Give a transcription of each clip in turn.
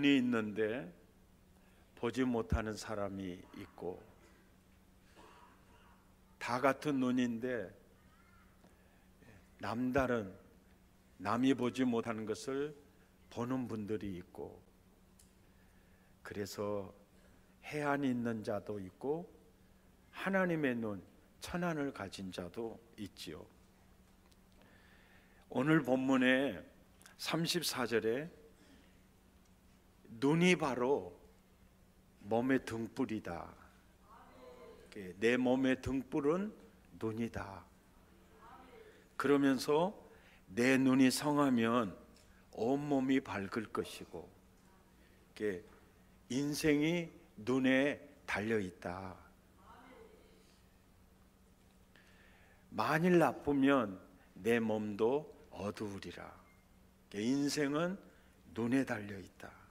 눈이 있는데 보지 못하는 사람이 있고, 다 같은 눈인데 남다른, 남이 보지 못하는 것을 보는 분들이 있고, 그래서 해안이 있는 자도 있고 하나님의 눈, 천안을 가진 자도 있지요. 오늘 본문의 34절에 눈이 바로 몸의 등불이다. 내 몸의 등불은 눈이다. 그러면서 내 눈이 성하면 온몸이 밝을 것이고, 인생이 눈에 달려있다. 만일 나쁘면 내 몸도 어두우리라. 인생은 눈에 달려있다.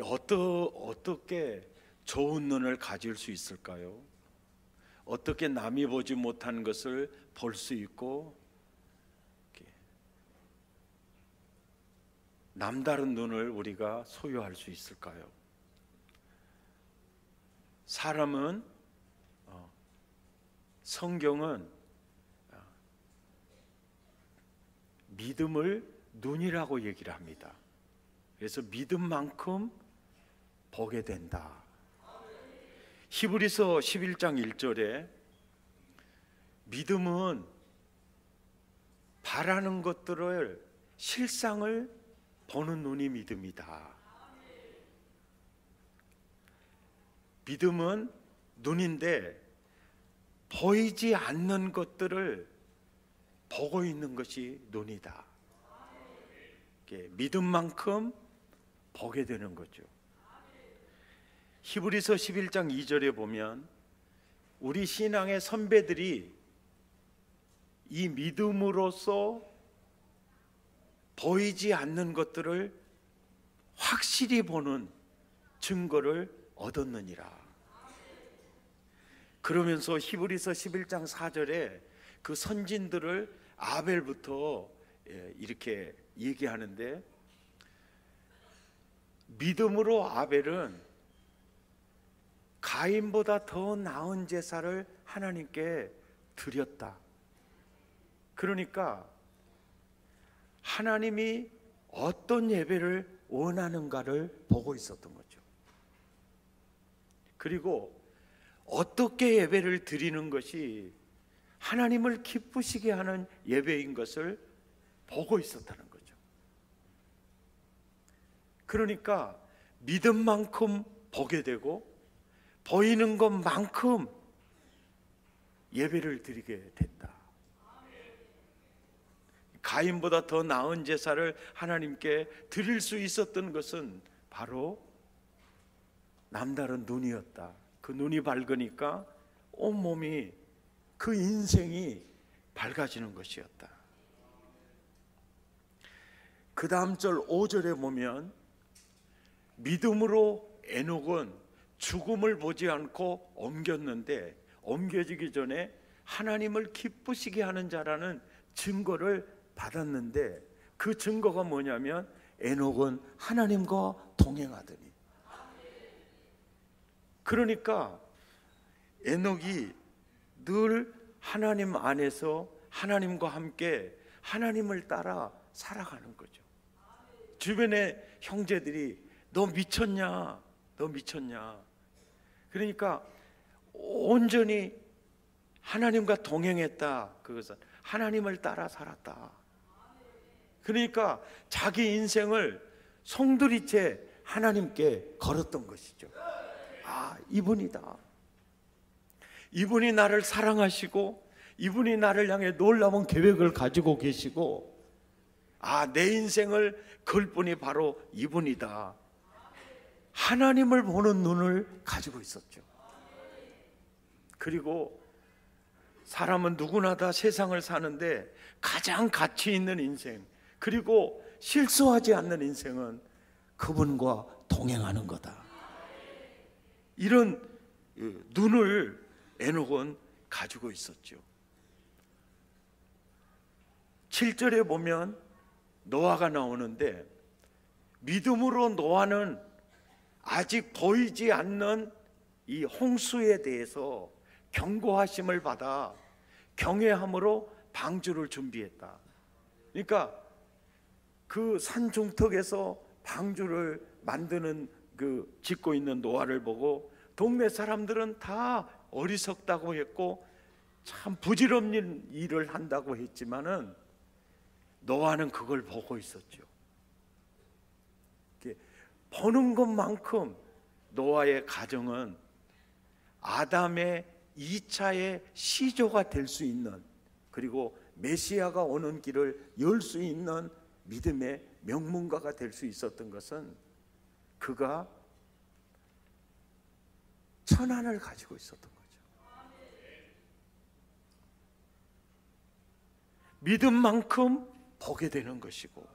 어떻게 좋은 눈을 가질 수 있을까요? 어떻게 남이 보지 못한 것을 볼 수 있고 남다른 눈을 우리가 소유할 수 있을까요? 사람은, 성경은 믿음을 눈이라고 얘기를 합니다. 그래서 믿음만큼 보게 된다. 히브리서 11장 1절에 믿음은 바라는 것들을, 실상을 보는 눈이 믿음이다. 믿음은 눈인데 보이지 않는 것들을 보고 있는 것이 눈이다. 믿음만큼 보게 되는 거죠. 히브리서 11장 2절에 보면 우리 신앙의 선배들이 이 믿음으로써 보이지 않는 것들을 확실히 보는 증거를 얻었느니라. 그러면서 히브리서 11장 4절에 그 선진들을 아벨부터 이렇게 얘기하는데, 믿음으로 아벨은 가인보다 더 나은 제사를 하나님께 드렸다. 그러니까 하나님이 어떤 예배를 원하는가를 보고 있었던 거죠. 그리고 어떻게 예배를 드리는 것이 하나님을 기쁘시게 하는 예배인 것을 보고 있었다는 거죠. 그러니까 믿음만큼 보게 되고 보이는 것만큼 예배를 드리게 된다. 가인보다 더 나은 제사를 하나님께 드릴 수 있었던 것은 바로 남다른 눈이었다. 그 눈이 밝으니까 온몸이, 그 인생이 밝아지는 것이었다. 그 다음 절 5절에 보면 믿음으로 에녹은 죽음을 보지 않고 옮겼는데, 옮겨지기 전에 하나님을 기쁘시게 하는 자라는 증거를 받았는데, 그 증거가 뭐냐면 에녹은 하나님과 동행하더니. 그러니까 에녹이 늘 하나님 안에서 하나님과 함께 하나님을 따라 살아가는 거죠. 주변의 형제들이 너 미쳤냐? 너 미쳤냐? 그러니까 온전히 하나님과 동행했다. 그것은 하나님을 따라 살았다. 그러니까 자기 인생을 송두리째 하나님께 걸었던 것이죠. 아, 이분이다. 이분이 나를 사랑하시고 이분이 나를 향해 놀라운 계획을 가지고 계시고, 아, 내 인생을 걸 분이 바로 이분이다. 하나님을 보는 눈을 가지고 있었죠. 그리고 사람은 누구나 다 세상을 사는데 가장 가치 있는 인생, 그리고 실수하지 않는 인생은 그분과 동행하는 거다. 이런 눈을 에녹은 가지고 있었죠. 7절에 보면 노아가 나오는데, 믿음으로 노아는 아직 보이지 않는 이 홍수에 대해서 경고하심을 받아 경외함으로 방주를 준비했다. 그러니까 그 산 중턱에서 방주를 만드는 짓고 있는 노아를 보고 동네 사람들은 다 어리석다고 했고 참 부질없는 일을 한다고 했지만은 노아는 그걸 보고 있었죠. 보는 것만큼 노아의 가정은 아담의 2차의 시조가 될 수 있는, 그리고 메시아가 오는 길을 열 수 있는 믿음의 명문가가 될 수 있었던 것은 그가 천안을 가지고 있었던 거죠. 믿음만큼 보게 되는 것이고,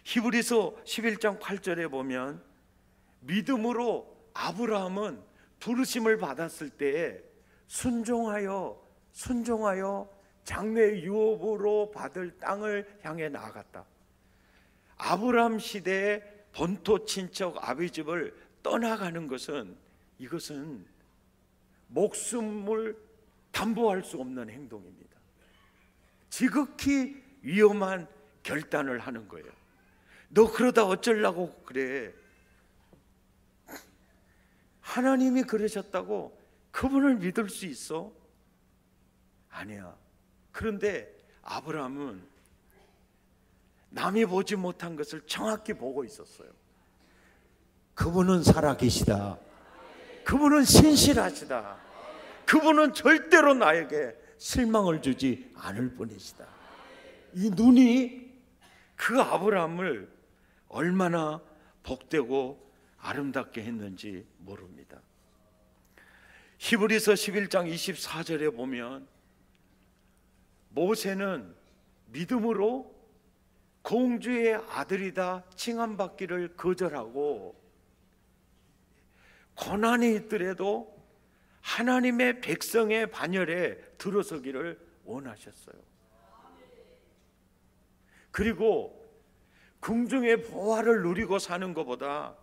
히브리서 11장 8절에 보면 믿음으로 아브라함은 부르심을 받았을 때에 순종하여 장래 유업으로 받을 땅을 향해 나아갔다. 아브라함 시대의 본토 친척 아비집을 떠나가는 것은, 이것은 목숨을 담보할 수 없는 행동입니다. 지극히 위험한 결단을 하는 거예요. 너 그러다 어쩌려고 그래? 하나님이 그러셨다고 그분을 믿을 수 있어? 아니야. 그런데 아브라함은 남이 보지 못한 것을 정확히 보고 있었어요. 그분은 살아계시다. 그분은 신실하시다. 그분은 절대로 나에게 실망을 주지 않을 분이시다. 이 눈이 그 아브라함을 얼마나 복되고 아름답게 했는지 모릅니다. 히브리서 11장 24절에 보면 모세는 믿음으로 공주의 아들이다 칭함받기를 거절하고 고난이 있더라도 하나님의 백성의 반열에 들어서기를 원하셨어요. 그리고 궁중의 보화를 누리고 사는 것보다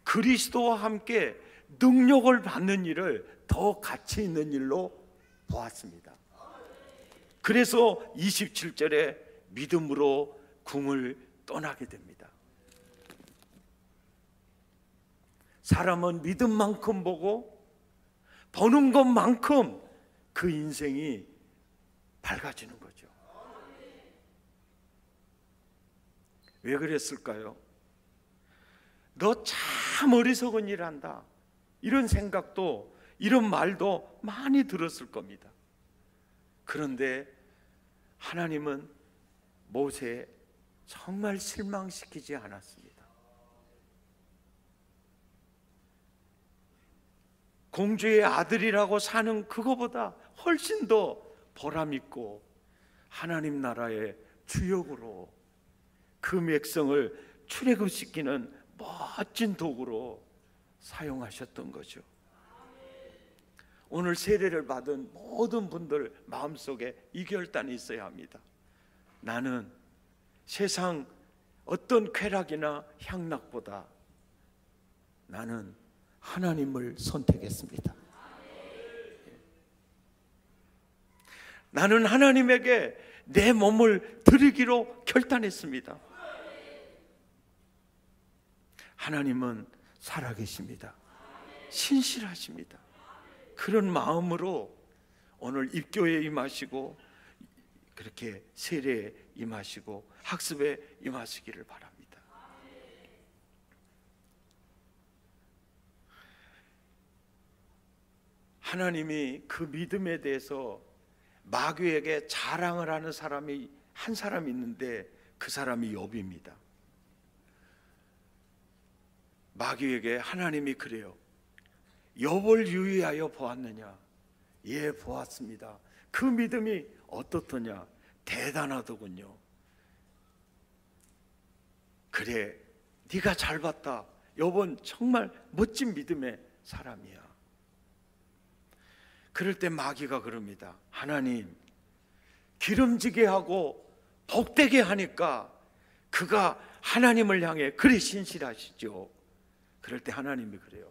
그리스도와 함께 능력을 받는 일을 더 가치 있는 일로 보았습니다. 그래서 27절에 믿음으로 궁을 떠나게 됩니다. 사람은 믿음만큼 보고 보는 것만큼 그 인생이 밝아지는 거죠. 왜 그랬을까요? 너 참 어리석은 일 한다, 이런 생각도, 이런 말도 많이 들었을 겁니다. 그런데 하나님은 모세 정말 실망시키지 않았습니다. 공주의 아들이라고 사는 그거보다 훨씬 더 보람있고 하나님 나라의 주역으로 그 백성을 출애굽시키는 멋진 도구로 사용하셨던 거죠. 오늘 세례를 받은 모든 분들 마음속에 이 결단이 있어야 합니다. 나는 세상 어떤 쾌락이나 향락보다 나는 하나님을 선택했습니다. 나는 하나님에게 내 몸을 드리기로 결단했습니다. 하나님은 살아계십니다. 신실하십니다. 그런 마음으로 오늘 입교에 임하시고 그렇게 세례에 임하시고 학습에 임하시기를 바랍니다. 하나님이 그 믿음에 대해서 마귀에게 자랑을 하는 사람이 한 사람 있는데 그 사람이 욥입니다. 마귀에게 하나님이 그래요. 욥을 유의하여 보았느냐? 예, 보았습니다. 그 믿음이 어떻더냐? 대단하더군요. 그래, 네가 잘 봤다. 욥은 정말 멋진 믿음의 사람이야. 그럴 때 마귀가 그럽니다. 하나님, 기름지게 하고 복되게 하니까 그가 하나님을 향해 그리 신실하시죠. 그럴 때 하나님이 그래요.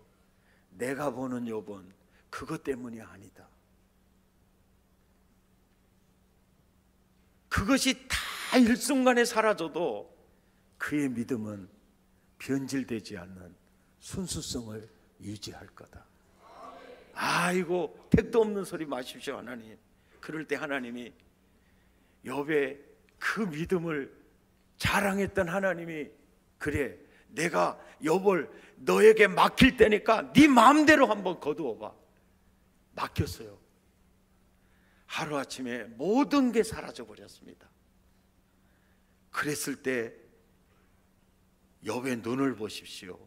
내가 보는 욥은 그것 때문이 아니다. 그것이 다 일순간에 사라져도 그의 믿음은 변질되지 않는 순수성을 유지할 거다. 아이고, 택도 없는 소리 마십시오 하나님. 그럴 때 하나님이 욥의 그 믿음을 자랑했던 하나님이 그래, 내가 욥을 너에게 맡길 때니까 네 마음대로 한번 거두어봐. 맡겼어요. 하루아침에 모든 게 사라져 버렸습니다. 그랬을 때 욥의 눈을 보십시오.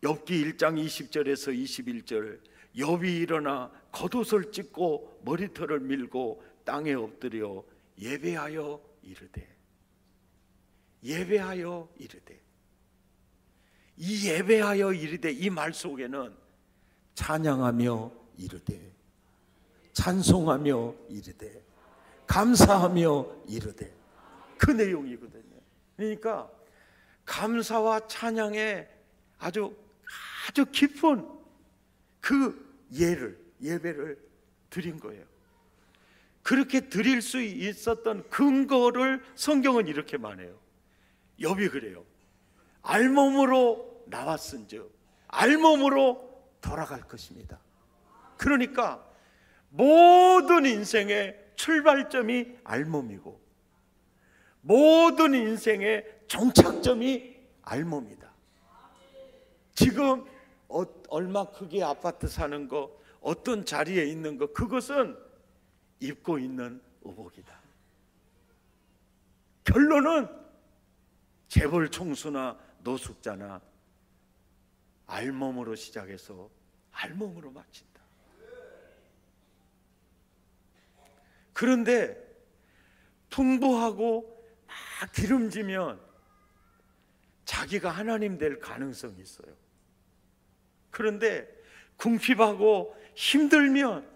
욥기 1장 20절에서 21절, 욥이 일어나 겉옷을 찢고 머리털을 밀고 땅에 엎드려 예배하여 이르되, 예배하여 이르되, 이 예배하여 이르되 이 말 속에는 찬양하며 이르되, 찬송하며 이르되, 감사하며 이르되, 그 내용이거든요. 그러니까 감사와 찬양에 아주 깊은 그 예배를 드린 거예요. 그렇게 드릴 수 있었던 근거를 성경은 이렇게 말해요. 욥이 그래요. 알몸으로 나왔은즉 알몸으로 돌아갈 것입니다. 그러니까 모든 인생의 출발점이 알몸이고 모든 인생의 종착점이 알몸이다. 지금 얼마 크기의 아파트 사는 거, 어떤 자리에 있는 거, 그것은 입고 있는 의복이다. 결론은 재벌 총수나 노숙자나 알몸으로 시작해서 알몸으로 마친다. 그런데 풍부하고 막 기름지면 자기가 하나님 될 가능성이 있어요. 그런데 궁핍하고 힘들면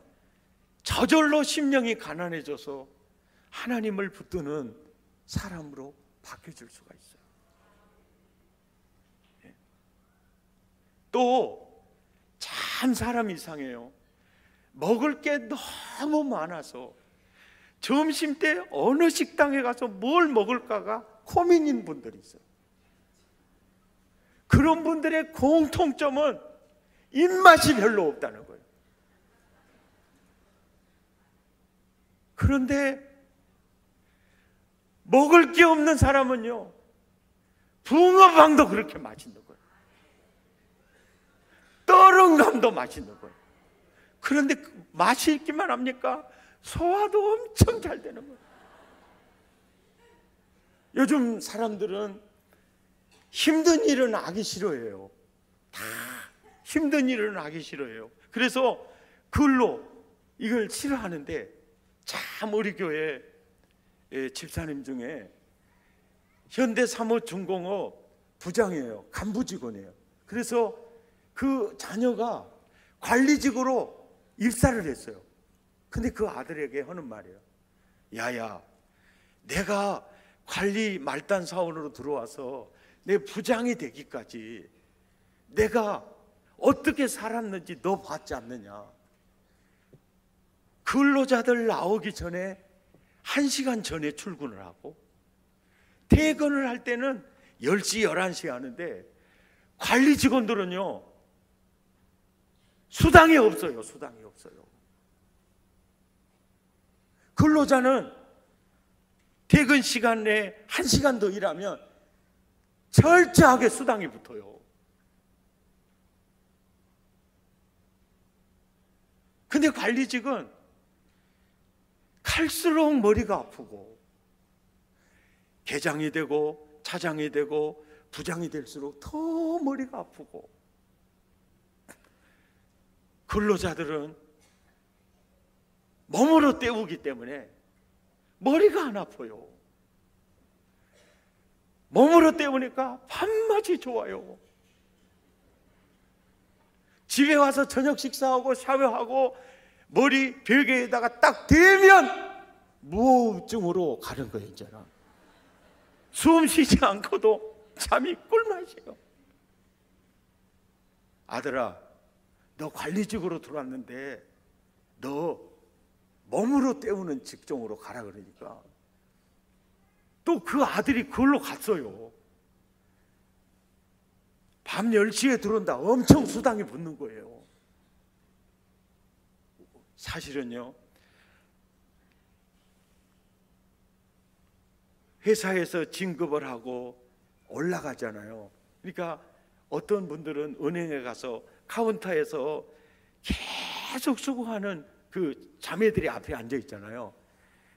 저절로 심령이 가난해져서 하나님을 붙드는 사람으로 바뀌어질 수가 있어요. 또 참 사람 이상해요. 먹을 게 너무 많아서 점심 때 어느 식당에 가서 뭘 먹을까가 고민인 분들이 있어요. 그런 분들의 공통점은 입맛이 별로 없다는 거예요. 그런데 먹을 게 없는 사람은요, 붕어빵도 그렇게 맛있는 거예요. 떠른감도 맛있는 거예요. 그런데 맛이 있기만 합니까? 소화도 엄청 잘 되는 거예요. 요즘 사람들은 힘든 일은 하기 싫어해요. 다 힘든 일은 하기 싫어해요. 그래서 글로 이걸 싫어하는데, 참 우리 교회 집사님 중에 현대사무중공업 부장이에요. 간부 직원이에요. 그래서 그 자녀가 관리직으로 입사를 했어요. 근데 그 아들에게 하는 말이에요. 야야, 내가 관리 말단 사원으로 들어와서 내 부장이 되기까지 내가 어떻게 살았는지 너 봤지 않느냐. 근로자들 나오기 전에 1시간 전에 출근을 하고 퇴근을 할 때는 10시, 11시에 하는데 관리 직원들은요, 수당이 없어요. 수당이 없어요. 근로자는 퇴근 시간에 1시간 더 일하면 철저하게 수당이 붙어요. 근데 관리직은 갈수록 머리가 아프고 계장이 되고 차장이 되고 부장이 될수록 더 머리가 아프고, 근로자들은 몸으로 때우기 때문에 머리가 안 아파요. 몸으로 때우니까 밥맛이 좋아요. 집에 와서 저녁 식사하고 샤워하고 머리 베개에다가 딱 대면 무호흡증으로 가는 거예요. 이제는 숨 쉬지 않고도 잠이 꿀맛이에요. 아들아, 너 관리직으로 들어왔는데 너 몸으로 때우는 직종으로 가라 그러니까 또 그 아들이 그걸로 갔어요. 밤 10시에 들어온다. 엄청 수당이 붙는 거예요. 사실은요, 회사에서 진급을 하고 올라가잖아요. 그러니까 어떤 분들은 은행에 가서 카운터에서 계속 수고하는 그 자매들이 앞에 앉아 있잖아요.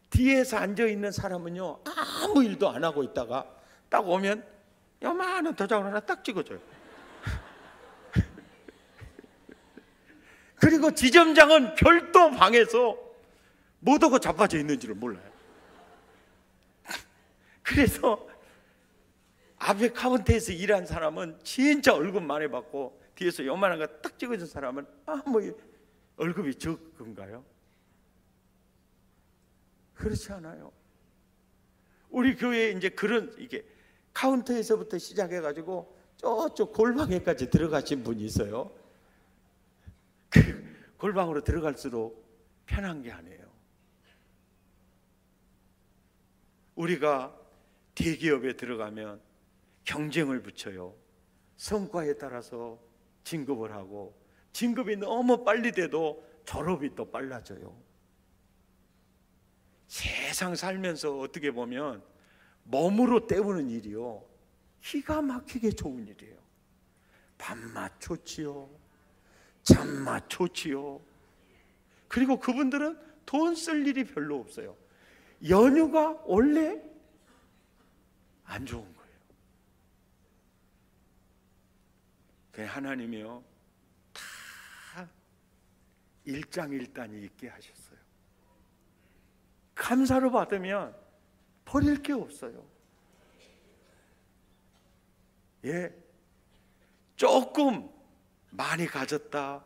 뒤에서 앉아 있는 사람은요, 아무 일도 안 하고 있다가 딱 오면 요만한 도장을 하나 딱 찍어줘요. 그리고 지점장은 별도 방에서 못 하고 자빠져 있는지를 몰라요. 그래서 앞에 카운터에서 일한 사람은 진짜 월급 많이 받고 뒤에서 요만한 거 딱 찍어준 사람은 뭐 월급이 적은가요? 그렇지 않아요. 우리 교회에 이제 그런 이게 카운터에서부터 시작해가지고 저쪽 골방에까지 들어가신 분이 있어요. 그 골방으로 들어갈수록 편한 게 아니에요. 우리가 대기업에 들어가면 경쟁을 붙여요. 성과에 따라서 진급을 하고 진급이 너무 빨리 돼도 졸업이 또 빨라져요. 세상 살면서 어떻게 보면 몸으로 때우는 일이요, 기가 막히게 좋은 일이에요. 밥맛 좋지요, 잠맛 좋지요. 그리고 그분들은 돈 쓸 일이 별로 없어요. 연휴가 원래 안 좋은 거예요. 그냥 하나님이요, 다 일장일단이 있게 하셨어요. 감사로 받으면 버릴 게 없어요. 예, 조금 많이 가졌다,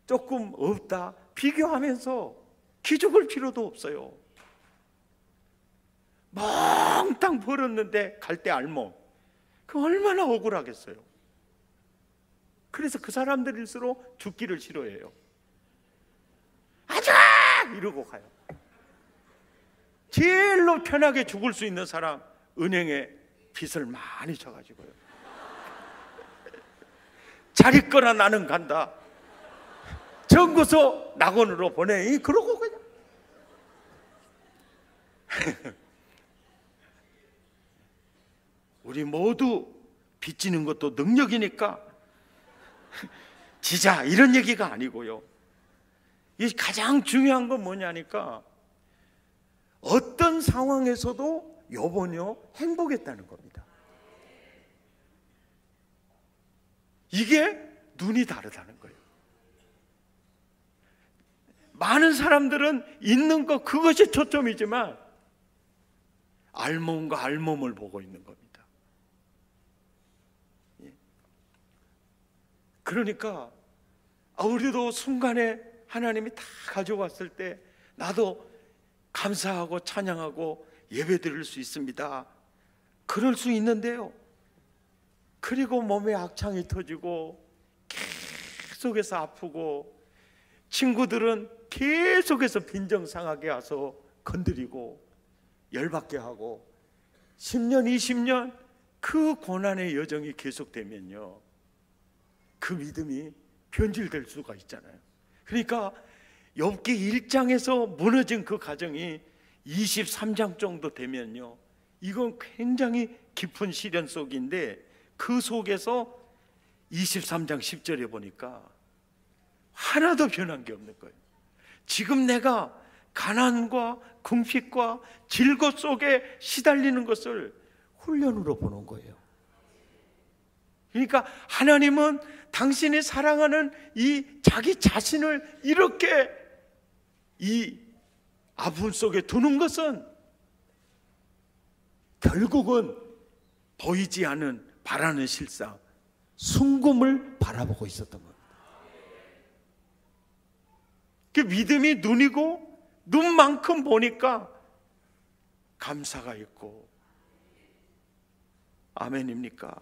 조금 없다 비교하면서 기죽을 필요도 없어요. 몽땅 벌었는데 갈 때 알몸, 그 얼마나 억울하겠어요. 그래서 그 사람들일수록 죽기를 싫어해요. 아자! 이러고 가요. 제일로 편하게 죽을 수 있는 사람, 은행에 빚을 많이 져가지고요. 잘 있거나 나는 간다. 정구서 낙원으로 보내. 그러고 그냥. 우리 모두 빚지는 것도 능력이니까 지자, 이런 얘기가 아니고요. 이 가장 중요한 건 뭐냐니까 어떤 상황에서도 여보냐 행복했다는 겁니다. 이게 눈이 다르다는 거예요. 많은 사람들은 있는 것 그것이 초점이지만 알몸과 알몸을 보고 있는 겁니다. 그러니까 우리도 순간에 하나님이 다 가져왔을 때 나도 감사하고 찬양하고 예배드릴 수 있습니다. 그럴 수 있는데요, 그리고 몸에 악창이 터지고 계속해서 아프고 친구들은 계속해서 빈정상하게 와서 건드리고 열받게 하고 10년 20년 그 고난의 여정이 계속되면요, 그 믿음이 변질될 수가 있잖아요. 그러니까 욥기 1장에서 무너진 그 가정이 23장 정도 되면요, 이건 굉장히 깊은 시련 속인데 그 속에서 23장 10절에 보니까 하나도 변한 게 없는 거예요. 지금 내가 가난과 궁핍과 질거 속에 시달리는 것을 훈련으로 보는 거예요. 그러니까 하나님은 당신이 사랑하는 이 자기 자신을 이렇게 이 아픔 속에 두는 것은 결국은 보이지 않은 바라는 실상, 순금을 바라보고 있었던 겁니다. 그 믿음이 눈이고 눈만큼 보니까 감사가 있고. 아멘입니까?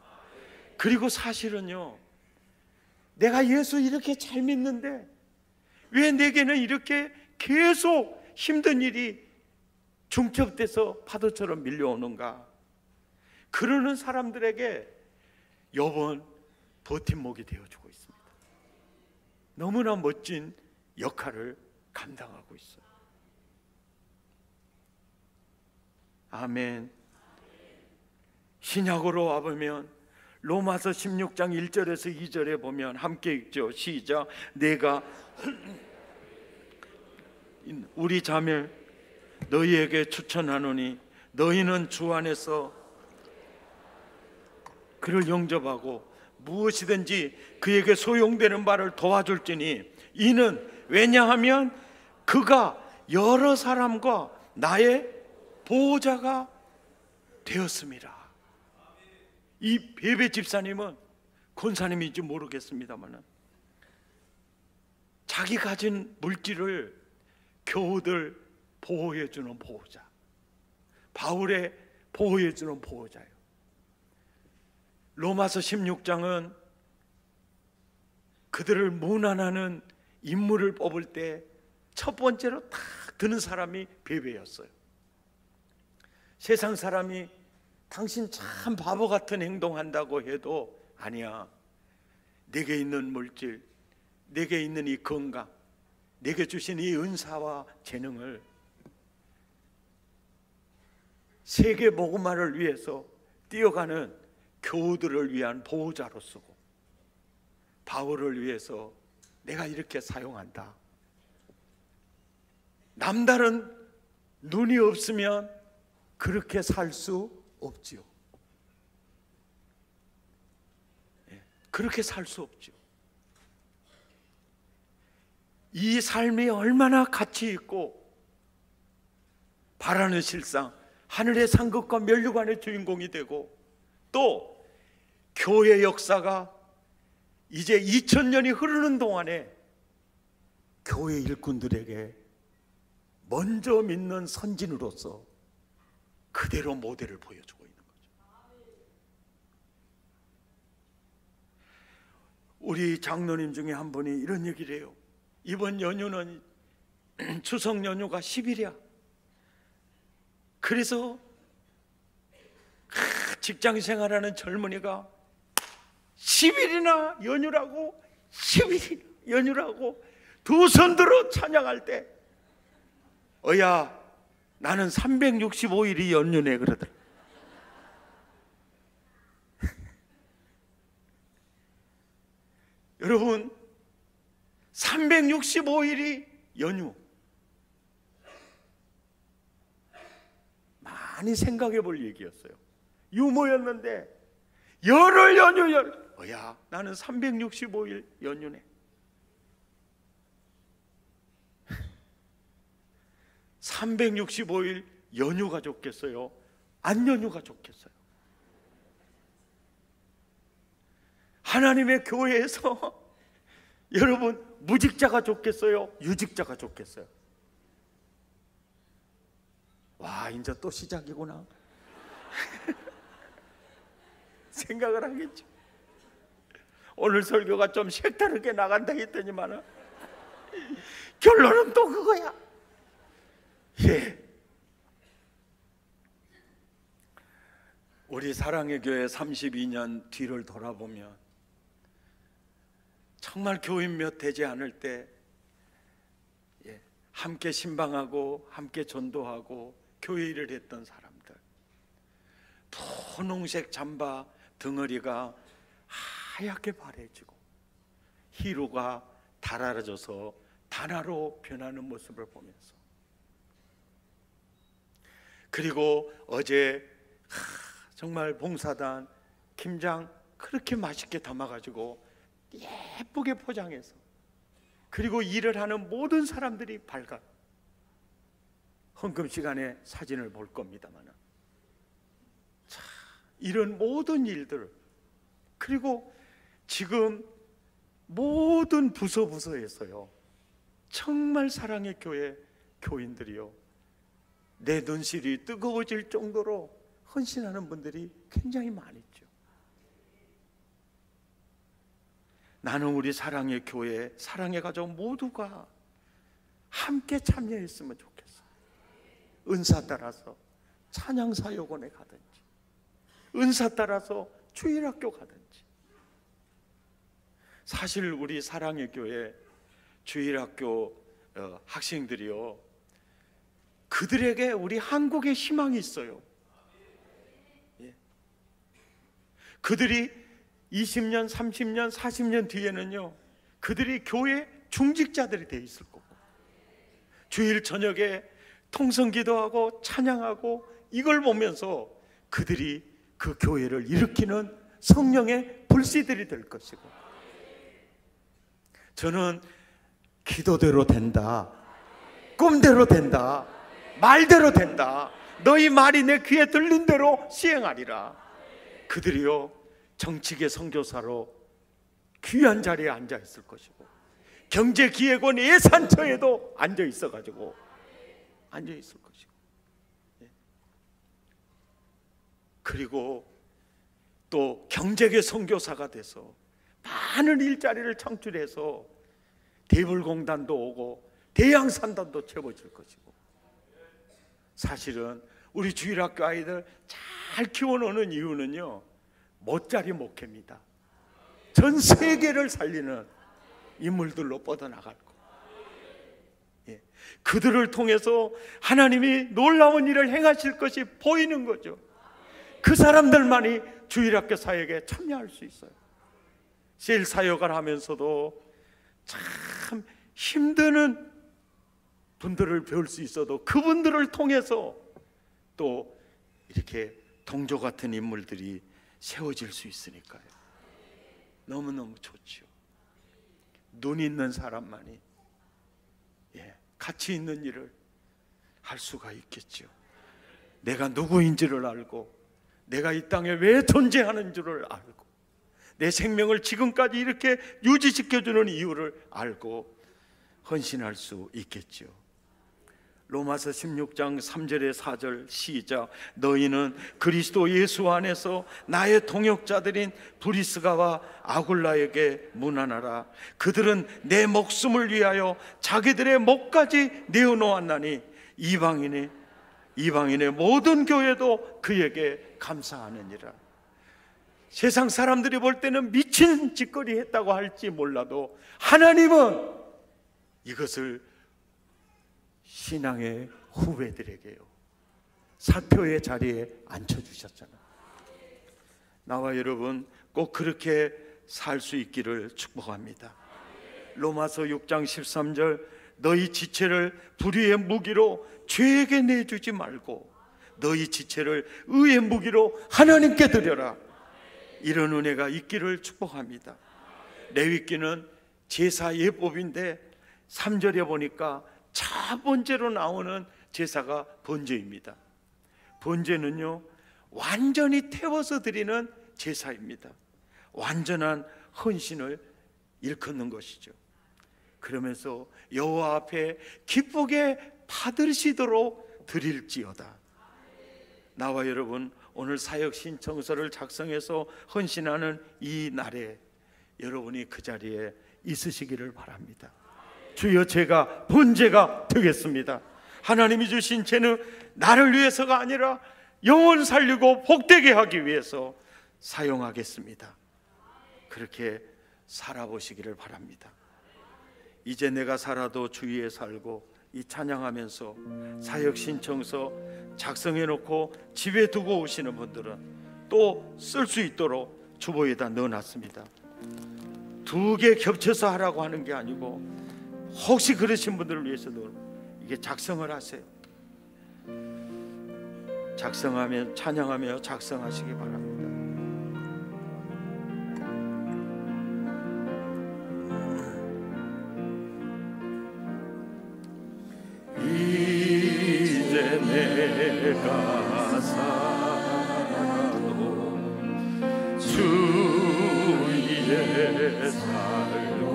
그리고 사실은요, 내가 예수 이렇게 잘 믿는데 왜 내게는 이렇게 계속 힘든 일이 중첩돼서 파도처럼 밀려오는가? 그러는 사람들에게 욥은 버팀목이 되어주고 있습니다. 너무나 멋진 역할을 감당하고 있어요. 아멘. 신약으로 와보면 로마서 16장 1절에서 2절에 보면 함께 읽죠. 시작. 내가 우리 자매 너희에게 추천하노니 너희는 주 안에서 그를 영접하고 무엇이든지 그에게 소용되는 바를 도와줄지니 이는 왜냐하면 그가 여러 사람과 나의 보호자가 되었습니다. 이 베베 집사님은 권사님인지 모르겠습니다만 자기 가진 물질을 교우들 보호해주는 보호자, 바울의 보호해주는 보호자예요. 로마서 16장은 그들을 문안하는 인물을 뽑을 때 첫 번째로 딱 드는 사람이 베베였어요. 세상 사람이 당신 참 바보 같은 행동한다고 해도 아니야, 내게 있는 물질, 내게 있는 이 건강, 내게 주신 이 은사와 재능을 세계 복음화를 위해서 뛰어가는 교우들을 위한 보호자로 쓰고 바울을 위해서 내가 이렇게 사용한다. 남다른 눈이 없으면 그렇게 살 수 없지요. 그렇게 살 수 없지요. 이 삶이 얼마나 가치 있고 바라는 실상, 하늘의 상급과 면류관의 주인공이 되고 또 교회 역사가 이제 2000년이 흐르는 동안에 교회 일꾼들에게 먼저 믿는 선진으로서 그대로 모델을 보여주고 있는 거죠. 우리 장로님 중에 한 분이 이런 얘기를 해요. 이번 연휴는 추석 연휴가 10일이야. 그래서 직장 생활하는 젊은이가 10일이나 연휴라고, 10일이나 연휴라고 두 손 들어 찬양할 때 어야 나는 365일이 연휴네 그러더라. 여러분 365일이 연휴, 많이 생각해 볼 얘기였어요. 유머였는데 열흘 연휴 어야 나는 365일 연휴네. 365일 연휴가 좋겠어요? 안 연휴가 좋겠어요? 하나님의 교회에서 여러분 무직자가 좋겠어요? 유직자가 좋겠어요? 와, 이제 또 시작이구나. 생각을 하겠죠. 오늘 설교가 좀 색다르게 나간다 했더니만 결론은 또 그거야. 예. 우리 사랑의 교회 32년 뒤를 돌아보면 정말 교인 몇 되지 않을 때 함께 신방하고 함께 전도하고 교회 일을 했던 사람들, 분홍색 잠바 덩어리가 하얗게 바래지고 희루가 달아져서 단아로 변하는 모습을 보면서, 그리고 어제 정말 봉사단 김장 그렇게 맛있게 담아가지고 예쁘게 포장해서, 그리고 일을 하는 모든 사람들이 밝아. 헌금 시간에 사진을 볼 겁니다만, 자, 이런 모든 일들, 그리고 지금 모든 부서에서요 정말 사랑의 교회 교인들이요, 내 눈실이 뜨거워질 정도로 헌신하는 분들이 굉장히 많았죠. 나는 우리 사랑의 교회, 사랑의 가족 모두가 함께 참여했으면 좋겠어. 은사 따라서 찬양사역원에 가든지, 은사 따라서 주일학교 가든지. 사실 우리 사랑의 교회 주일학교 학생들이요, 그들에게 우리 한국에 희망이 있어요. 예. 그들이 20년, 30년, 40년 뒤에는요, 그들이 교회 중직자들이 돼 있을 거고, 주일 저녁에 통성기도하고 찬양하고 이걸 보면서 그들이 그 교회를 일으키는 성령의 불씨들이 될 것이고, 저는 기도대로 된다, 꿈대로 된다, 말대로 된다, 너희 말이 내 귀에 들린 대로 시행하리라. 그들이요, 정치계 선교사로 귀한 자리에 앉아 있을 것이고, 경제기획원 예산처에도 앉아 있어가지고 앉아 있을 것이고, 그리고 또 경제계 선교사가 돼서 많은 일자리를 창출해서 대불공단도 오고 대양산단도 채워질 것이고, 사실은 우리 주일학교 아이들 잘 키워놓는 이유는요, 못자리 목회입니다. 전 세계를 살리는 인물들로 뻗어나갈 거. 예. 그들을 통해서 하나님이 놀라운 일을 행하실 것이 보이는 거죠. 그 사람들만이 주일학교 사역에 참여할 수 있어요. 세일 사역을 하면서도 참 힘드는 분들을 배울 수 있어도 그분들을 통해서 또 이렇게 동조 같은 인물들이 세워질 수 있으니까요. 너무너무 좋죠. 눈 있는 사람만이 가치 있는 일을 할 수가 있겠죠. 내가 누구인지를 알고, 내가 이 땅에 왜 존재하는 줄을 알고, 내 생명을 지금까지 이렇게 유지시켜주는 이유를 알고 헌신할 수 있겠죠. 로마서 16장 3절에 4절 시작. 너희는 그리스도 예수 안에서 나의 동역자들인 브리스가와 아굴라에게 문안하라. 그들은 내 목숨을 위하여 자기들의 목까지 내어놓았나니 이방인의 모든 교회도 그에게 감사하느니라. 세상 사람들이 볼 때는 미친 짓거리 했다고 할지 몰라도 하나님은 이것을 신앙의 후배들에게요, 사표의 자리에 앉혀주셨잖아요. 나와 여러분 꼭 그렇게 살 수 있기를 축복합니다. 로마서 6장 13절 너희 지체를 불의의 무기로 죄에게 내주지 말고 너희 지체를 의의 무기로 하나님께 드려라. 이런 은혜가 있기를 축복합니다. 레위기는 제사 예법인데 3절에 보니까 첫 번째로 나오는 제사가 번제입니다. 번제는요, 완전히 태워서 드리는 제사입니다. 완전한 헌신을 일컫는 것이죠. 그러면서 여호와 앞에 기쁘게 받으시도록 드릴지어다. 나와 여러분 오늘 사역 신청서를 작성해서 헌신하는 이 날에 여러분이 그 자리에 있으시기를 바랍니다. 주여, 제가 번제가 되겠습니다. 하나님이 주신 죄는 나를 위해서가 아니라 영혼 살리고 복되게 하기 위해서 사용하겠습니다. 그렇게 살아보시기를 바랍니다. 이제 내가 살아도 주위에 살고, 이 찬양하면서 사역 신청서 작성해 놓고 집에 두고 오시는 분들은 또 쓸 수 있도록 주보에다 넣어놨습니다. 2개 겹쳐서 하라고 하는 게 아니고, 혹시 그러신 분들을 위해서도 이게 작성을 하세요. 작성하면, 찬양하며 작성하시기 바랍니다. 이제 내가 살아도 주 위에 살고,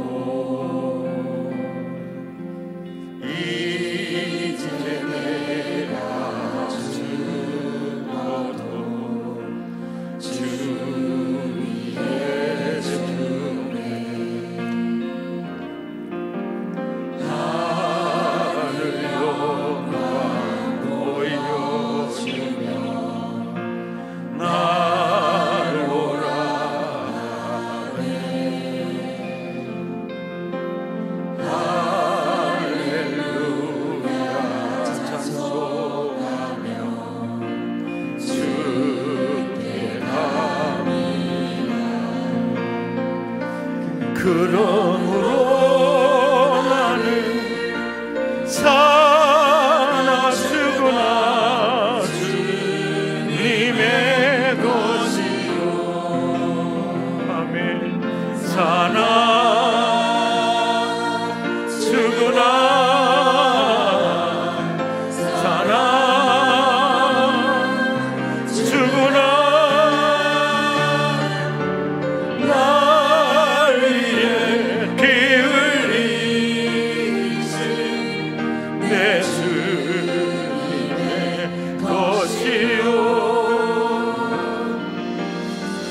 이제 그러므로 나는 사나 죽으나 주님의 것이요. 아멘. 사나 죽으나 사나 죽으나 날 위해 피 흘리신 내 주님의 것이요.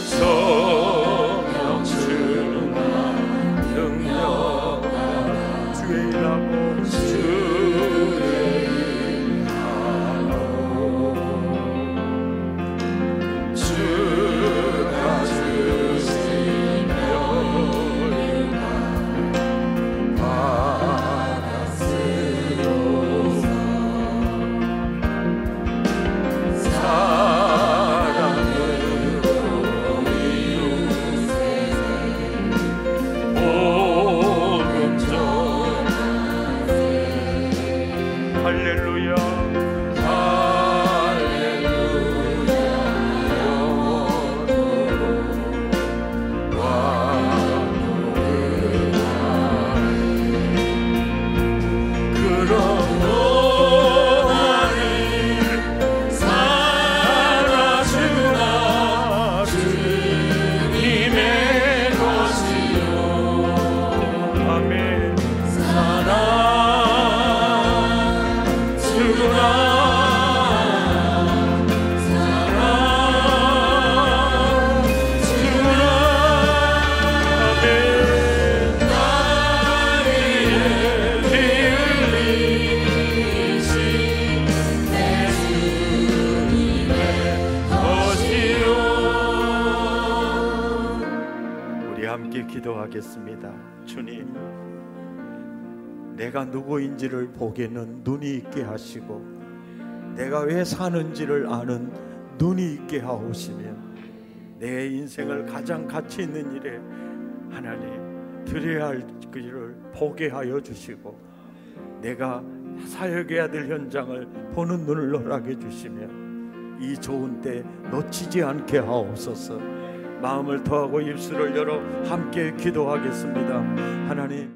성령 충만 능력 주의 일하고 주의 일하고 주가 주시며 받았으로서 사랑으로 이웃에 복음 전하세. 할렐루야 할렐루야 영원토록 왕노릇하리. 그러므로 나는 살아주나 주님의 것이요. 아멘. 살아 죽으나 살아 죽으나 아멘. 날 위해 피 흘리신 내 주님의 것이요. 우리 함께 기도하겠습니다. 주님, 내가 누구인지를 보게는 눈이 있게 하시고 내가 왜 사는지를 아는 눈이 있게 하옵시며 내 인생을 가장 가치 있는 일에 하나님 드려야 할 길을 보게 하여 주시고 내가 사역의 아들 현장을 보는 눈을 허락해 주시며 이 좋은 때 놓치지 않게 하옵소서. 마음을 더하고 입술을 열어 함께 기도하겠습니다. 하나님,